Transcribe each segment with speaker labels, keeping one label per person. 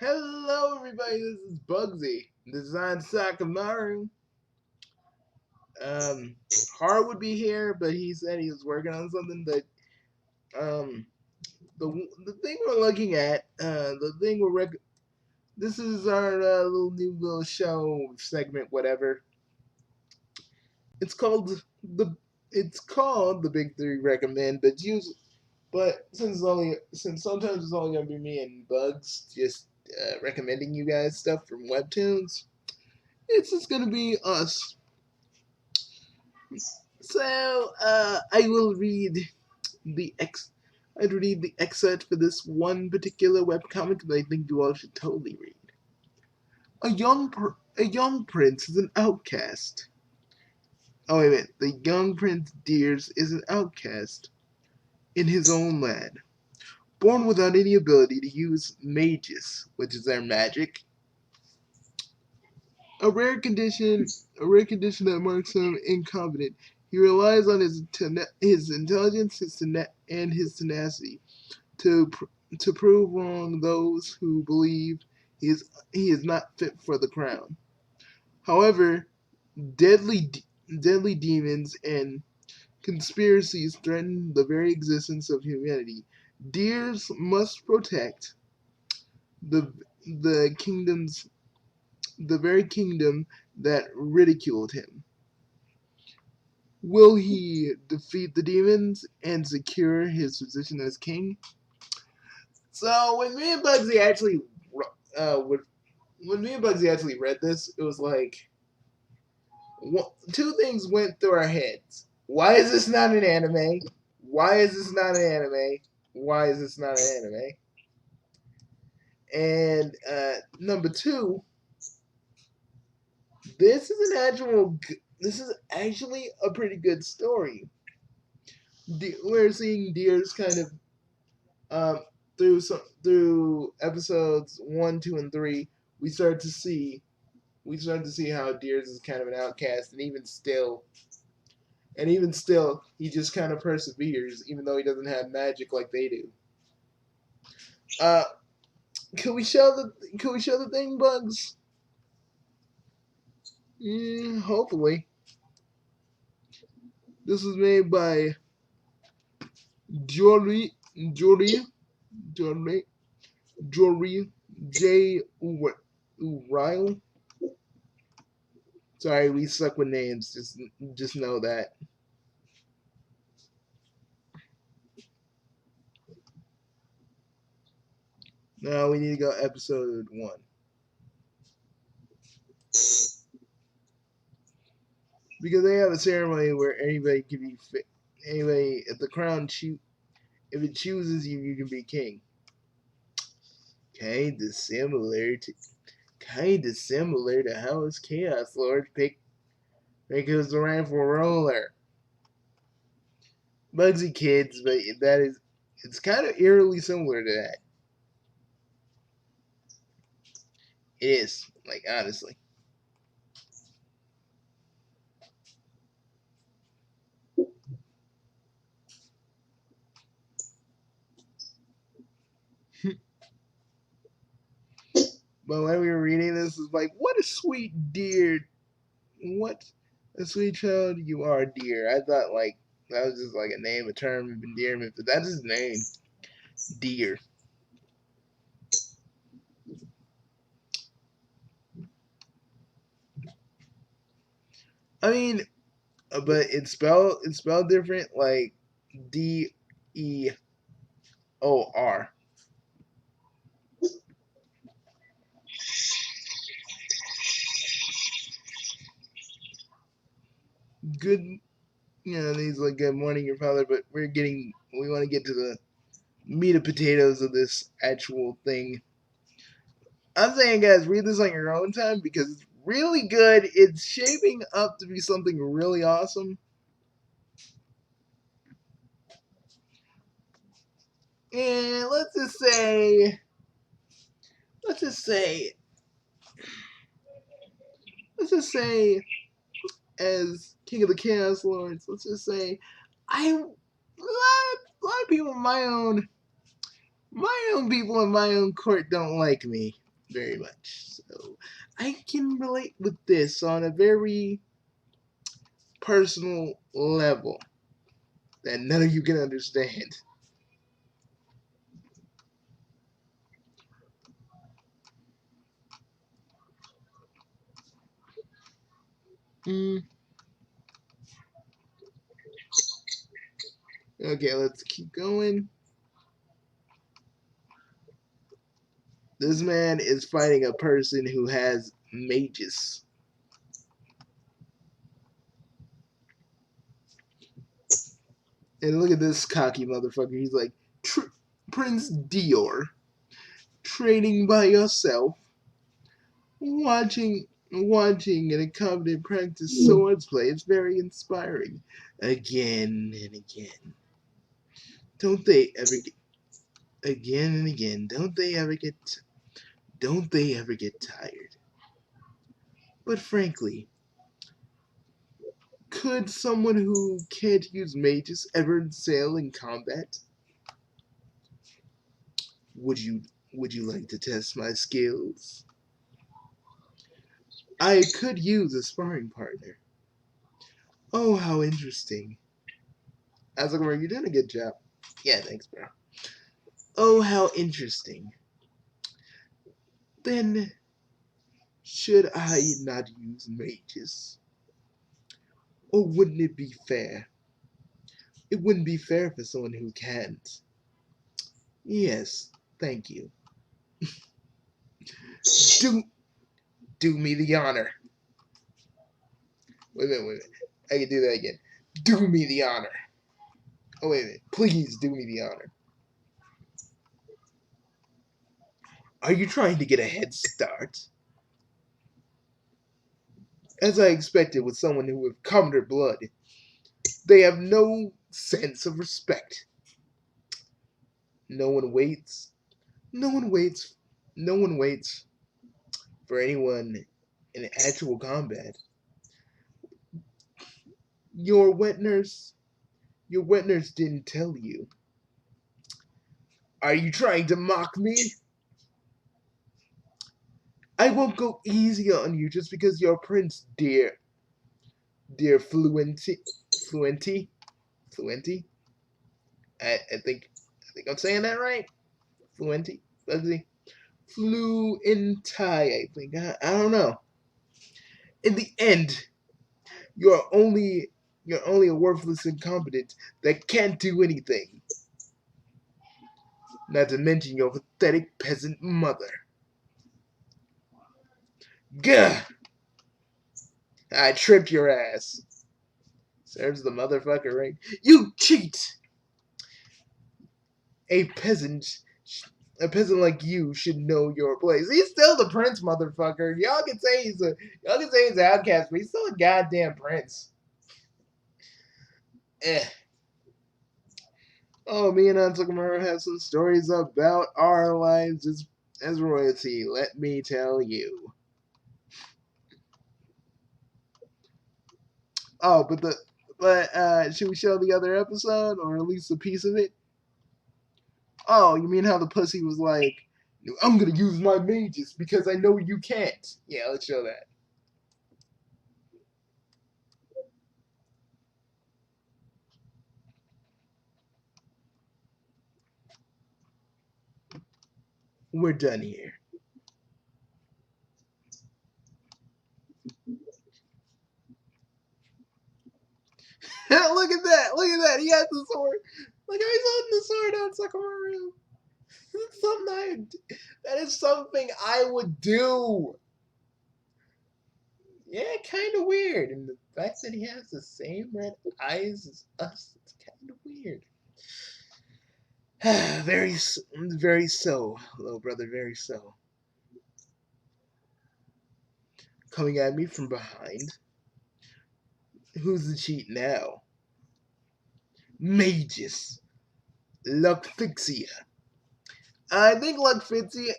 Speaker 1: Hello, everybody. This is Bugsy, Design Sakamaru. Um, Har would be here, but he said he was working on something. That um, the thing we're looking at, the thing this is our little show segment, whatever. It's called the it's called the Big Three Recommend, but since sometimes it's only gonna be me and Bugs just recommending you guys stuff from webtoons. It's just gonna be us. So I will read the ex. I'd read the excerpt for this one particular webcomic that I think you all should totally read. A young prince is an outcast. Oh wait a minute. The young prince Deers is an outcast in his own land, born without any ability to use magus, which is their magic. A rare condition, a rare condition that marks him incompetent. He relies on his intelligence, and his tenacity to to prove wrong those who believe he is not fit for the crown. However, deadly deadly demons and conspiracies threaten the very existence of humanity. Deers must protect the the kingdoms the very kingdom that ridiculed him. Will he defeat the demons and secure his position as king? So uh, would, when me and Bugsy actually read this, it was like two things went through our heads. Why is this not an anime? Why is this not an anime? Why is this not an anime? And number two, this is an actual. This is actually a pretty good story. We're seeing Deer's kind of um, through episodes 1, 2, and 3. We start to see how Deers is kind of an outcast, and even still, he just kind of perseveres, even though he doesn't have magic like they do. Uh, can we show the thing, Bugs? Hopefully. This was made by Jory Jory Jory Jory J. Ryle. Sorry, we suck with names. Just know that. Now we need to go episode 1. Because they have a ceremony where anybody can be anybody if the crown if it chooses you, you can be king. Kind of similar to how his Chaos Lord pick his rightful ruler. Bugsy Kids, but it's kind of eerily similar to that. It is, like, honestly. But when we were reading this, it's like, what a sweet dear, what a sweet child you are, dear. I thought, like, that was just like a name, a term of endearment, but that's his name, dear. I mean, but it's spelled different, like Deor. Good, he's like, good morning, your father. But we want to get to the meat and potatoes of this actual thing. I'm saying, guys, read this on your own time because it's really good. It's shaping up to be something really awesome. And let's just say, let's just say, as King of the Chaos Lords, let's just say, a lot of people in my own people in my own court don't like me. very much. So I can relate with this on a very personal level that none of you can understand. Mm. Okay, let's keep going. This man is fighting a person who has mages. And look at this cocky motherfucker. He's like, Prince Dior, training by yourself, watching an incompetent practice swordplay. It's very inspiring. Again and again. Don't they ever get again and again? Don't they ever get tired? But frankly, could someone who can't use mages ever excel in combat? Would you would you like to test my skills? I could use a sparring partner. Oh, how interesting. Asakura, you're doing a good job. Yeah, thanks, bro. Oh, how interesting. Then, should I not use mages? Or wouldn't it be fair? It wouldn't be fair for someone who can't. Yes, thank you. Do do me the honor. Wait a minute. I can do that again. Do me the honor. Oh, wait a minute. Please do me the honor. Are you trying to get a head start? As I expected with someone who have come their blood, they have no sense of respect. No one waits. No one waits. No one waits for anyone in actual combat. Your wet nurse, your wet nurse didn't tell you. Are you trying to mock me? I won't go easy on you just because you're Prince, dear Fluenti. I think I'm saying that right. Fluenti, Bugsy, Fluenti. I think I don't know. In the end, you're only you're only a worthless incompetent that can't do anything. Not to mention your pathetic peasant mother. Gah! I tripped your ass. Serves the motherfucker right. You cheat! A peasant a peasant like you should know your place. He's still the prince, motherfucker. Y'all can say he's an outcast, but he's still a goddamn prince. Eh. Oh, me and Ansakamura have some stories about our lives as royalty. Let me tell you. Oh, but should we show the other episode or at least a piece of it? Oh, you mean how the pussy was like, I'm gonna use my mages because I know you can't. Yeah, let's show that. We're done here. Look at that! Look at that! He has the sword. Look how he's holding the sword on Sakamaru. That's something that is something I would do. Yeah, kind of weird. And the fact that he has the same red eyes as us, it's kind of weird. Very so, little brother, very so. Coming at me from behind. Who's the cheat now? Magus. Lucfixia. I think Lucfixia,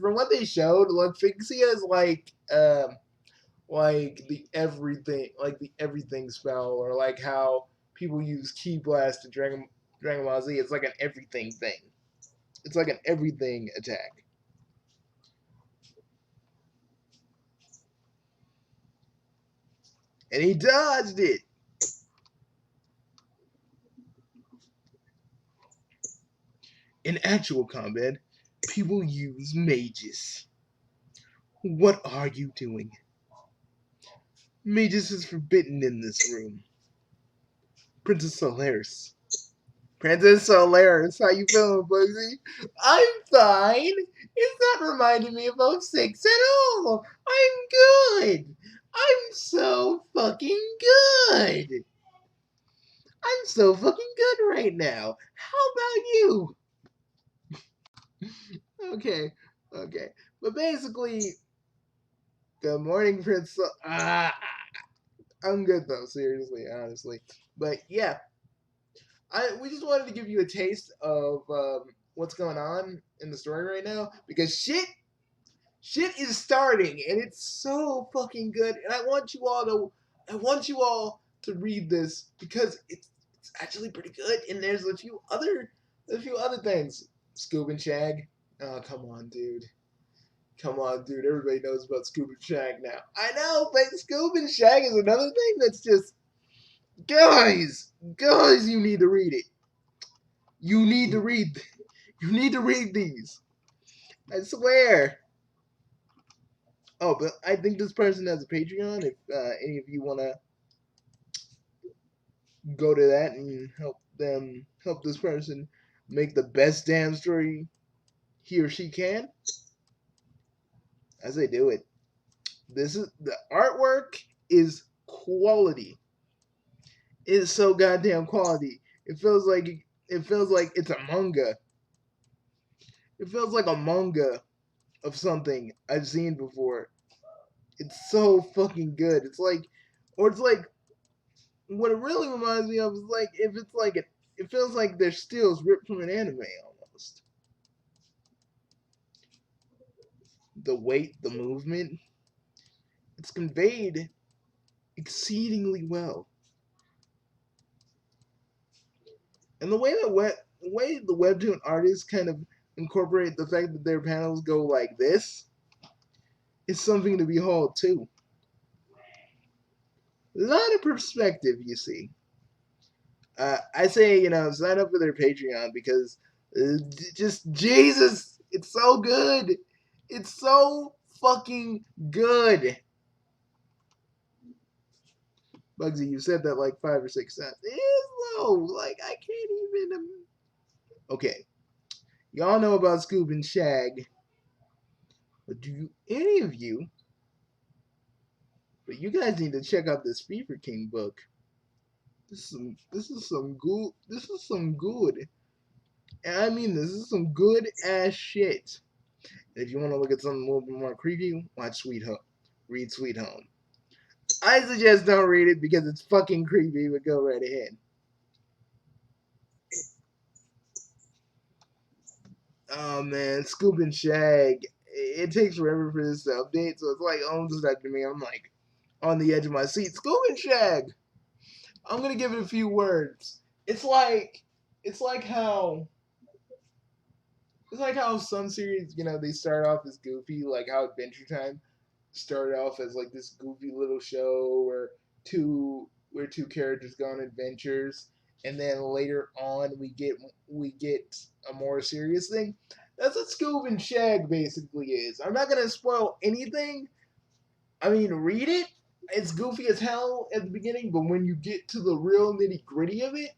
Speaker 1: from what they showed, Lucfixia is like the everything spell, or like how people use Ki Blast to Dragon Ball Z. It's like an everything thing. It's like an everything attack. And he dodged it. In actual combat, people use mages. What are you doing? Mages is forbidden in this room. Princess Solaris. Princess Solaris, how you feeling, Bugsy? I'm fine. It's not reminding me of 06 at all. I'm good. I'm so fucking good. I'm so fucking good right now. How about you? Okay, okay. But basically, good morning, Prince. I'm good though, seriously, honestly. But yeah, we just wanted to give you a taste of what's going on in the story right now because shit is starting and it's so fucking good. And I want you all to read this because it's actually pretty good. And there's a few other things. Scoob and Shag. Oh, come on, dude. Come on, dude. Everybody knows about Scoob and Shag now. I know, but Scoob and Shag is another thing that's just guys, you need to read it. You need to read. You need to read these. I swear. Oh, but I think this person has a Patreon. If any of you want to go to that and help this person make the best damn story he or she can, I say do it. This is the artwork is quality. It is so goddamn quality. It feels like it's a manga. It feels like a manga of something I've seen before. It's so fucking good. It's like what it really reminds me of is like if it's like it feels like they're stills ripped from an anime almost. The weight, the movement, it's conveyed exceedingly well. And the way the webtoon artists kind of incorporate the fact that their panels go like this is something to behold too. A lot of perspective, you see. I say, sign up for their Patreon because just Jesus, it's so good. It's so fucking good. Bugsy, you said that like 5 or 6 times. It is low. Like, I can't even. Okay. Y'all know about Scoob and Shag. But any of you, but you guys need to check out this Fever King book. This is some good. This is some good. And I mean, this is some good ass shit. And if you want to look at something a little bit more creepy, watch Sweet Home. Read Sweet Home. I suggest don't read it because it's fucking creepy, but go right ahead. Oh man, Scoop and Shag. It takes forever for this to update, so it's like almost like to me. I'm like on the edge of my seat. Scoop and Shag. I'm gonna give it a few words. It's like how some series, they start off as goofy, like how Adventure Time started off as like this goofy little show where two characters go on adventures, and then later on we get a more serious thing. That's what Scoob and Shag basically is. I'm not gonna spoil anything. I mean, read it. It's goofy as hell at the beginning, but when you get to the real nitty gritty of it,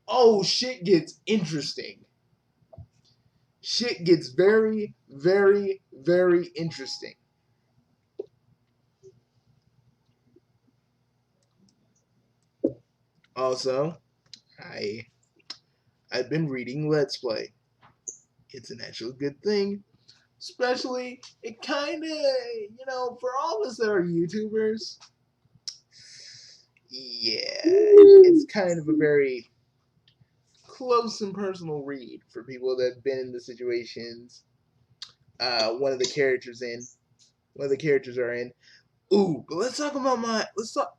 Speaker 1: oh, shit gets interesting. Shit gets very, very, very interesting. Also, I've been reading Let's Play. It's an actual good thing. Especially, it kind of, for all of us that are YouTubers, yeah, it's kind of a very close and personal read for people that have been in the situations one of the characters are in. Ooh, but let's talk,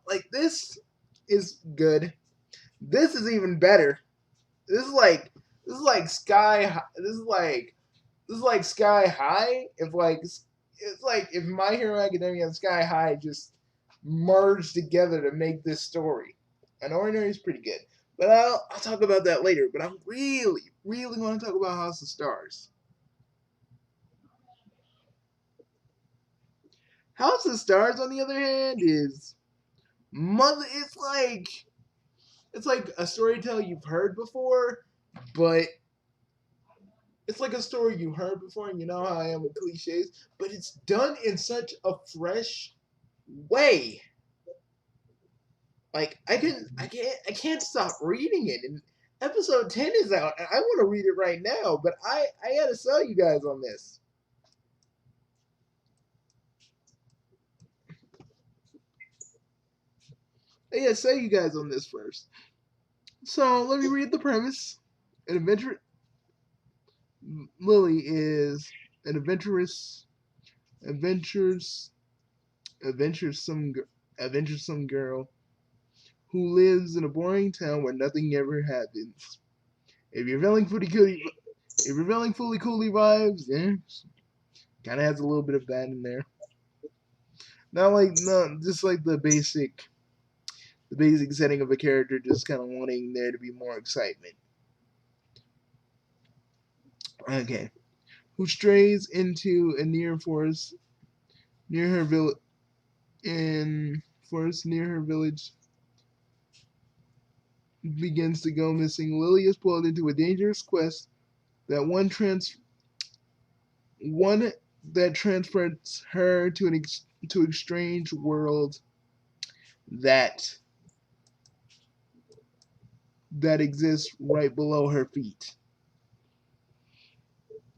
Speaker 1: like, this is good. This is even better. This is like, this is like Sky High. If like, it's like if My Hero Academia and Sky High just merged together to make this story. And Ordinary is pretty good. But I'll talk about that later. But I really, really want to talk about House of Stars. House of Stars, on the other hand, is it's like a storyteller you've heard before, but it's like a story you heard before, and you know how I am with cliches, but it's done in such a fresh way. Like I can't stop reading it. And episode 10 is out, and I want to read it right now, but I gotta sell you guys on this. I gotta sell you guys on this first. So let me read the premise. An adventure Lily is an adventures adventuresome girl who lives in a boring town where nothing ever happens. If you're feeling fully coolly vibes, yeah, kind of has a little bit of that in there. Just like the basic setting of a character, just kind of wanting there to be more excitement. Okay, who strays into a near forest near her village begins to go missing. Lily is pulled into a dangerous quest that one that transports her to a strange world that exists right below her feet.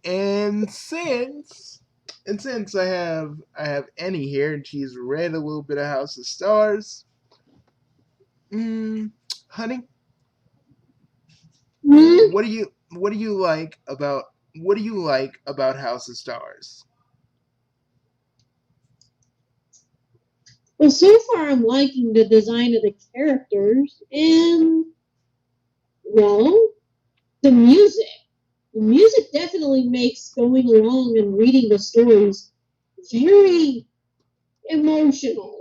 Speaker 1: And since I have Annie here, and she's read a little bit of House of Stars, honey, what do you like about House of Stars?
Speaker 2: Well, so far I'm liking the design of the characters and, well, the music. The music definitely makes going along and reading the stories very emotional.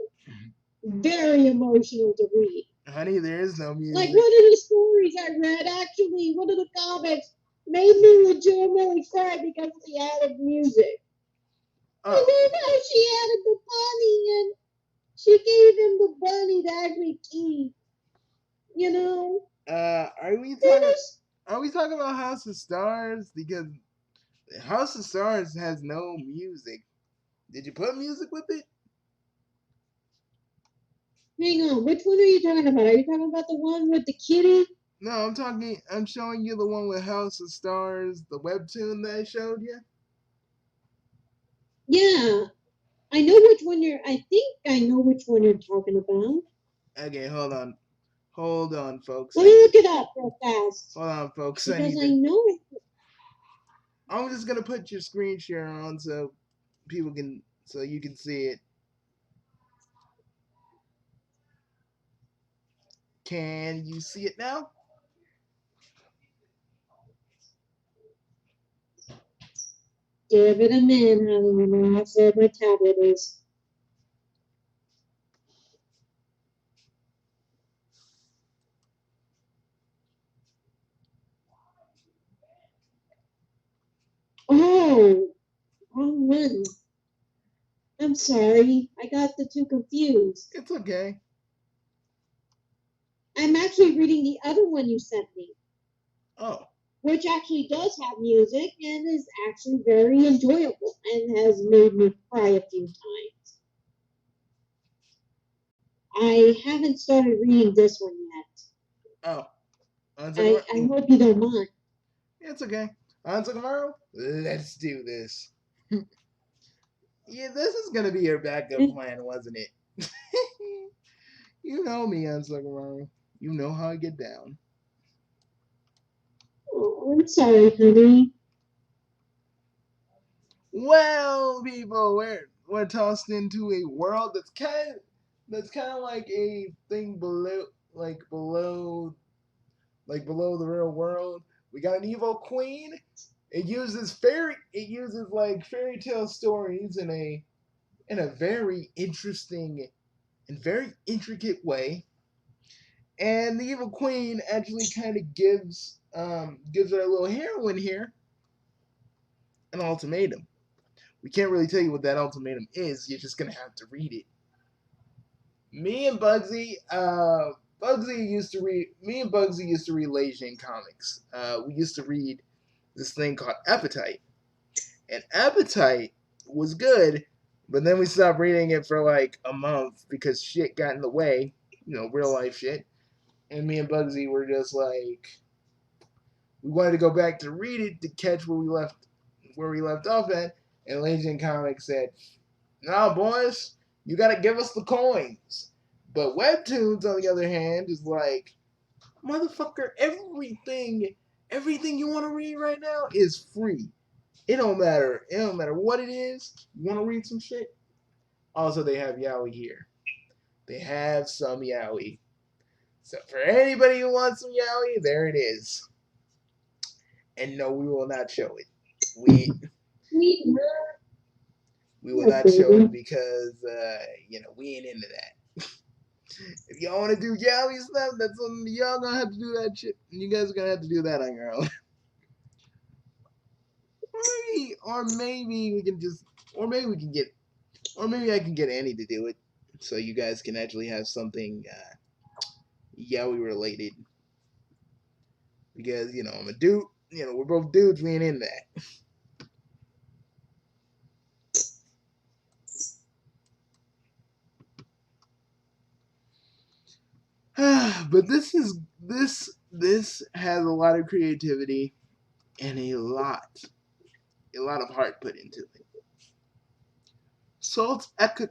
Speaker 2: Very emotional to read.
Speaker 1: Honey, there is no music.
Speaker 2: Like one of the stories I read, actually, one of the comics made me legitimately cry because of the added music. Oh. And then how she added the bunny and she gave him the bunny to actually keep. You know?
Speaker 1: Are we talking about House of Stars? Because House of Stars has no music. Did you put music with it?
Speaker 2: Hang on, which one are you talking about? Are you talking about the one with the kitty?
Speaker 1: No, I'm showing you the one with House of Stars, the webtoon that I showed you.
Speaker 2: Yeah. I think I know which one you're talking about.
Speaker 1: Okay, hold on, folks.
Speaker 2: Let me look it up real fast.
Speaker 1: Hold on, folks.
Speaker 2: Because I know.
Speaker 1: I'm just gonna put your screen share on so you can see it. Can you see it now?
Speaker 2: Give it a minute, honey. You know how sad my tablet is. Oh, wrong one. I'm sorry. I got the two confused.
Speaker 1: It's okay.
Speaker 2: I'm actually reading the other one you sent me.
Speaker 1: Oh.
Speaker 2: Which actually does have music and is actually very enjoyable and has made me cry a few times. I haven't started reading this one yet.
Speaker 1: Oh.
Speaker 2: I hope you don't mind.
Speaker 1: It's okay. Hanzo, let's do this. Yeah, this is gonna be your backup plan, wasn't it? You know me, Hanzo. You know how I get down.
Speaker 2: Oh, I'm sorry, honey.
Speaker 1: Well, people, we're tossed into a world that's kind of like a thing below the real world. We got an evil queen. It uses fairy tale stories in a very interesting in a very intricate way. And the evil queen actually kind of gives our little heroine here an ultimatum. We can't really tell you what that ultimatum is. You're just gonna have to read it. Me and Bugsy, Bugsy used to read. Me and Bugsy used to read Legion comics. We used to read this thing called Appetite, and Appetite was good, but then we stopped reading it for like a month because shit got in the way, real life shit. And me and Bugsy were just like, we wanted to go back to read it to catch where we left off at. And Legion Comics said, "No, boys, you gotta give us the coins." But Webtoons, on the other hand, is like, motherfucker, everything you want to read right now is free. It don't matter. It don't matter what it is. You want to read some shit? Also, they have Yaoi here. They have some Yaoi. So for anybody who wants some Yaoi, there it is. And no, we will not show it. We will not show it because we ain't into that. If y'all want to do Yaoi stuff, that's when y'all gonna have to do that shit. And you guys are gonna have to do that on your own. or maybe we can just, or maybe we can get, or maybe I can get Annie to do it, so you guys can actually have something Yaoi related. Because I'm a dude. We're both dudes. We ain't in that. But this has a lot of creativity and a lot of heart put into it. Salt Ekranos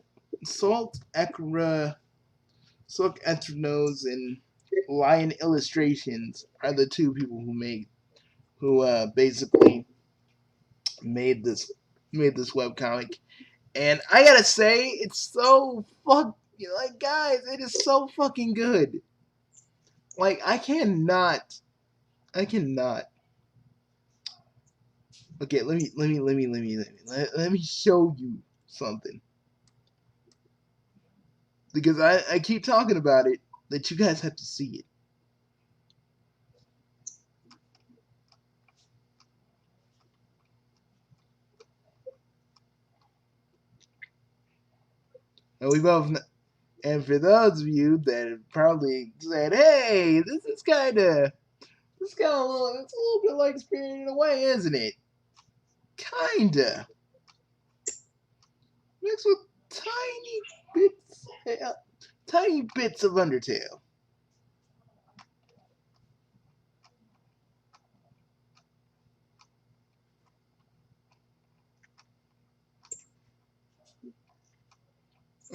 Speaker 1: and Lion Illustrations are the two people who basically made this webcomic. And I gotta say, it's so guys, it is so fucking good. Like I cannot. Okay, let me show you something. Because I keep talking about it, that you guys have to see it. And for those of you that have probably said, "Hey, it's a little bit like Spirited Away, isn't it?" Kinda. Mixed with tiny bits of Undertale.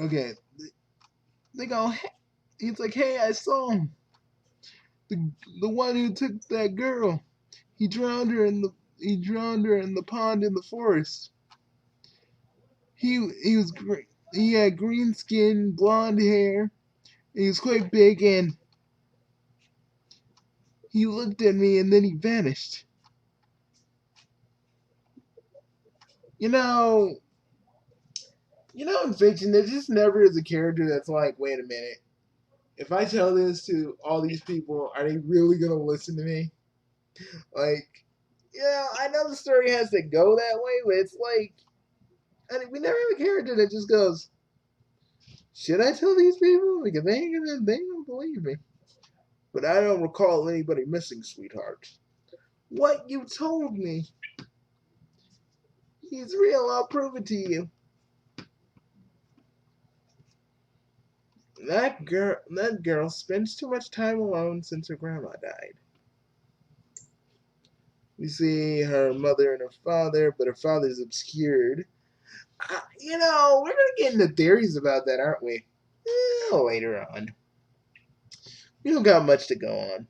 Speaker 1: Okay, they go. He's like, "Hey, I saw him. The one who took that girl. He drowned her in the pond in the forest. He was great. He had green skin, blonde hair. He was quite big, and he looked at me, and then he vanished." You know, in fiction, there just never is a character that's like, "Wait a minute. If I tell this to all these people, are they really gonna listen to me?" Like, I know the story has to go that way, but it's like, we never have a character that just goes, "Should I tell these people? Because they ain't gonna believe me." But I don't recall anybody missing, sweetheart. What you told me, he's real. I'll prove it to you. That girl spends too much time alone since her grandma died. We see her mother and her father, but her father's obscured. We're gonna get into theories about that, aren't we? Later on. We don't got much to go on.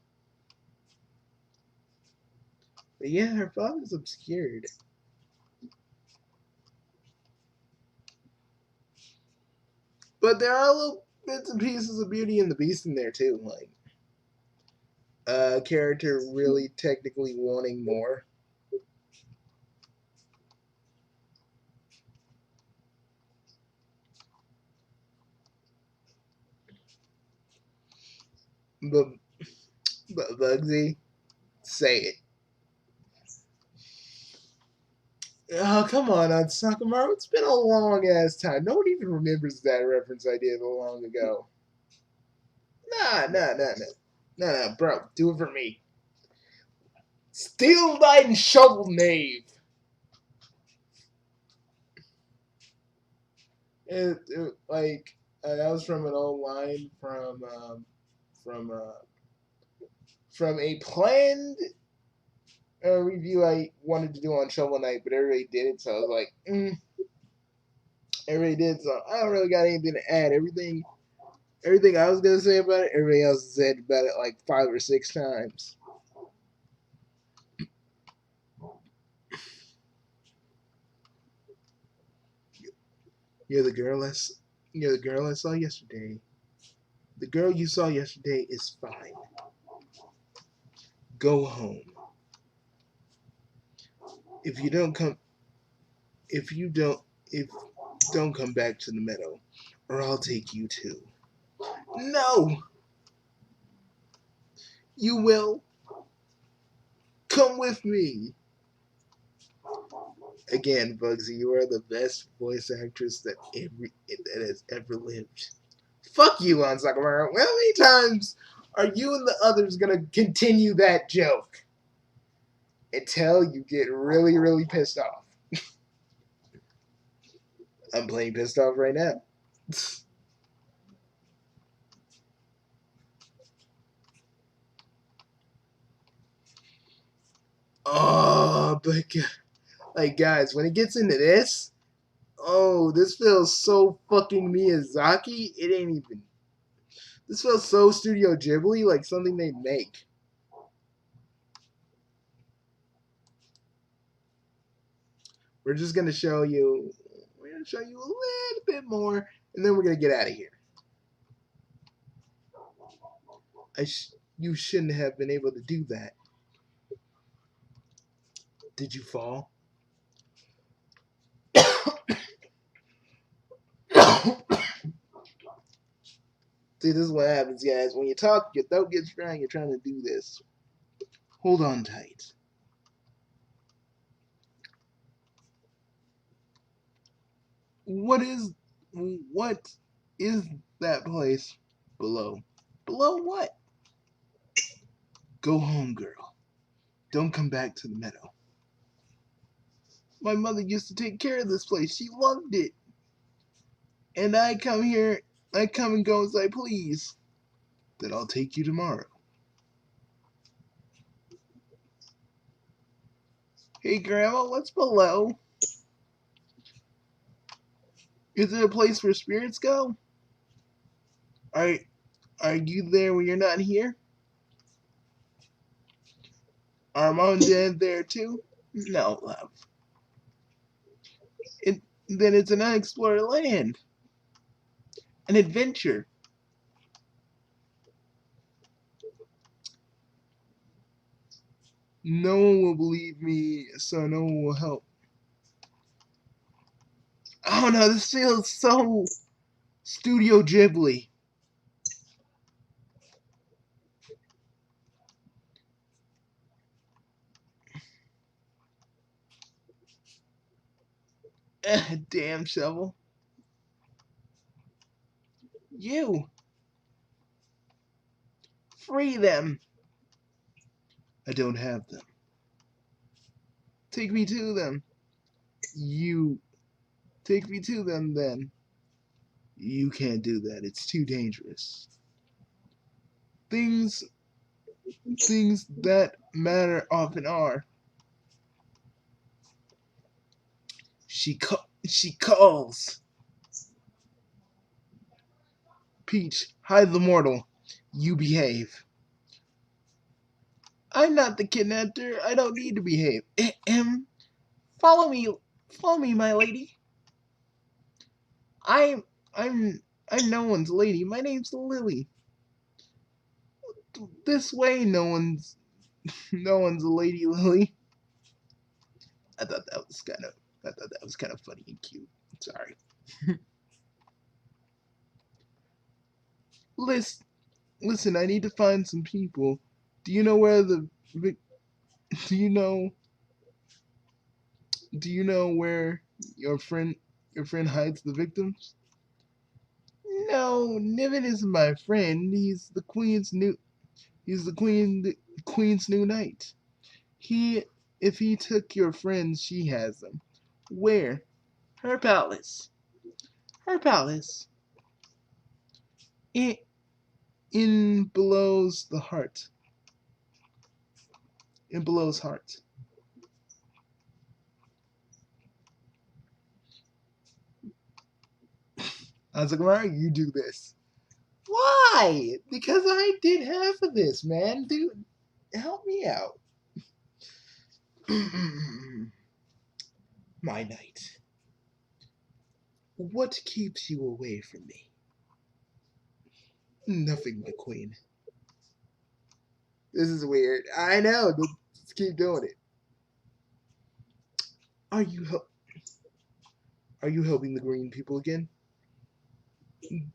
Speaker 1: But yeah, her father's obscured. But there are little bits and pieces of Beauty and the Beast in there too, like a character really technically wanting more. But Bugsy, say it. Oh, come on, Sakamoto. It's been a long ass time. No one even remembers that reference I did long ago. Nah, bro. Do it for me. Steel Knight and Shovel Knave. That was from an old line from from a planned review I wanted to do on Shovel Knight, but everybody did it, so I was like, everybody did, so I don't really got anything to add. Everything I was gonna say about it, everybody else said about it like 5 or 6 times. You're the girl I saw yesterday. The girl you saw yesterday is fine. Go home. If you don't come back to the meadow, or I'll take you too. No! You will come with me. Again, Bugsy, you are the best voice actress that has ever lived. Fuck you, Lon Sakamoto. How many times are you and the others gonna continue that joke until you get really, really pissed off? I'm playing pissed off right now. Oh, but like, guys, when it gets into this, oh, this feels so fucking Miyazaki. It ain't even. This feels so Studio Ghibli, like something they'd make. We're just gonna show you. We're gonna show you a little bit more, and then we're gonna get out of here. You shouldn't have been able to do that. Did you fall? See, this is what happens, guys. When you talk, your throat gets dry, and you're trying to do this. Hold on tight. What is that place below? Below what? Go home, girl. Don't come back to the meadow. My mother used to take care of this place. She loved it. And I come and go as I please. Then I'll take you tomorrow. Hey, Grandma, what's below? Is it a place where spirits go? Are you there when you're not here? Are Mom and Dad there too? No, love. Then it's an unexplored land. An adventure. No one will believe me, so no one will help. Oh no, this feels so Studio Ghibli. Damn shovel. You. Free them. I don't have them. Take me to them. You. Take me to them then. You can't do that. It's too dangerous. Things that matter often are. She calls. Peach, hide the mortal. You behave. I'm not the kidnapper. I don't need to behave. Follow me, my lady. I'm I'm no one's lady. My name's Lily. This way, no one's a lady, Lily. I thought that was kind of funny and cute. Sorry. Listen, listen, I need to find some people. Do you know where the do you know where your friend hides the victims? No, Niven isn't my friend. He's the queen's new knight. He if he took your friends, she has them. Where? Her palace. Her palace. In, in Below's the heart. In Below's heart. Azagamaru, you do this. Why? Because I did half of this, man. Dude, help me out. My knight. What keeps you away from me? Nothing, my queen. This is weird. I know. Let's keep doing it. Are you helping the green people again?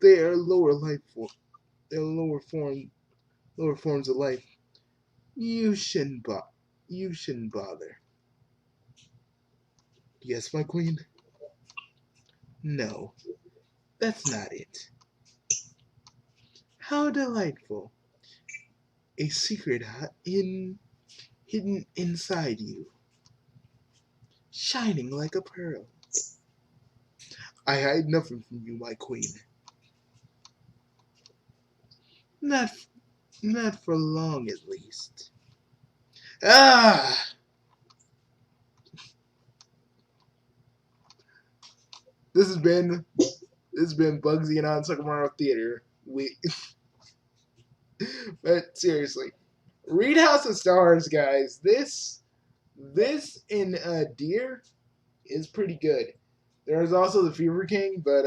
Speaker 1: They are lower life form. They're lower forms of life. You shouldn't bother. Yes, my queen. No, that's not it. How delightful. A secret hidden inside you, shining like a pearl. I hide nothing from you, my queen. Not for long, at least. Ah! This has been Bugsy and Onsakamaru Theater. But seriously, read House of Stars, guys. This in Deer is pretty good. There's also the Fever King, but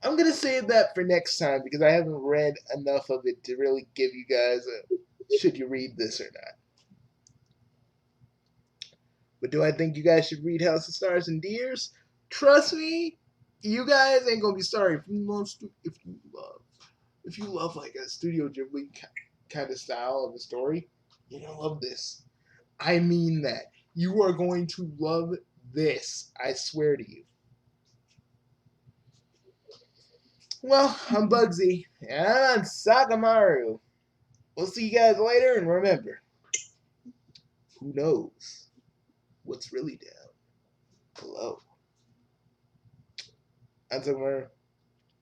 Speaker 1: I'm gonna save that for next time because I haven't read enough of it to really give you guys a should you read this or not. But do I think you guys should read House of Stars and Deers? Trust me, you guys ain't gonna be sorry if you love like a Studio Ghibli kind of style of a story. You're gonna love this. I mean that. You are going to love this. I swear to you. Well, I'm Bugsy, and I'm Sakamaru. We'll see you guys later, and remember, who knows what's really down below. I'm Sakamaru.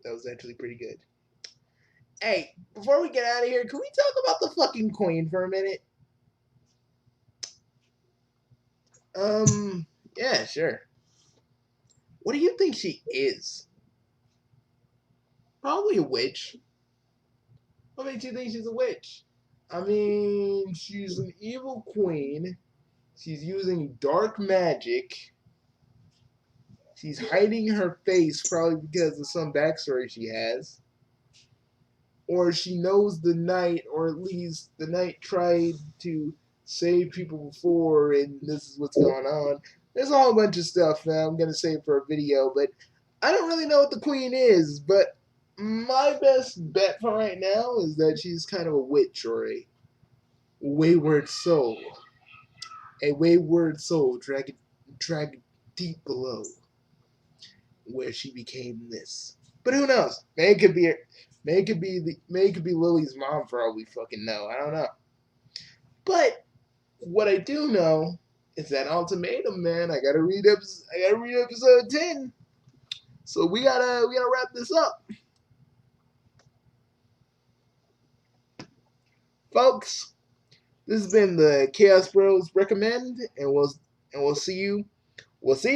Speaker 1: That was actually pretty good. Hey, before we get out of here, can we talk about the fucking queen for a minute? Yeah, sure. What do you think she is? Probably a witch. What makes you think she's a witch? I mean, she's an evil queen. She's using dark magic. She's hiding her face probably because of some backstory she has. Or she knows the knight, or at least the knight tried to save people before, and this is what's going on. There's a whole bunch of stuff that I'm going to save for a video, but I don't really know what the queen is, but my best bet for right now is that she's kind of a witch or a wayward soul. A wayward soul dragged deep below, where she became this. But who knows? Maybe it could be Lily's mom for all we fucking know. I don't know. But what I do know is that Ultimatum, man. I gotta read episode 10. So we gotta wrap this up, folks. This has been the Chaos Bros recommend, and we'll see you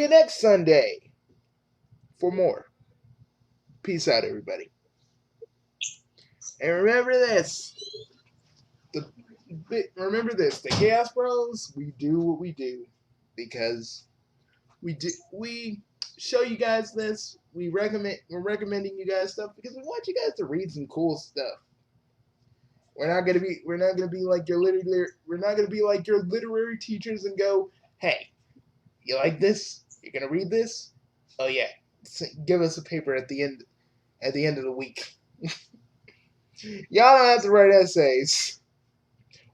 Speaker 1: next Sunday for more. Peace out, everybody. And remember this. The Chaos Bros, we do what we do because we show you guys this. We're recommending you guys stuff because we want you guys to read some cool stuff. We're not gonna be like your literary teachers and go, hey, you like this? You're gonna read this? Oh yeah, give us a paper at the end of the week. Y'all don't have to write essays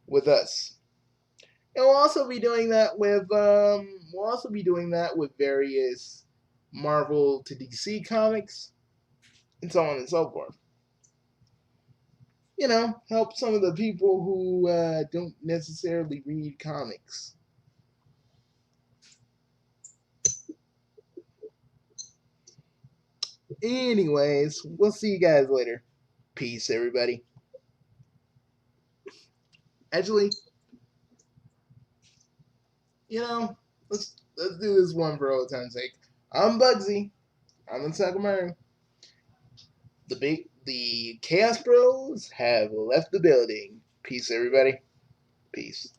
Speaker 1: with us. And we'll also be doing that with various Marvel to DC comics and so on and so forth. You know, help some of the people who don't necessarily read comics. Anyways, we'll see you guys later. Peace, everybody. Actually, you know, let's do this one for old time's sake. I'm Bugsy. I'm in Sacramento. The Chaos Bros have left the building. Peace, everybody. Peace.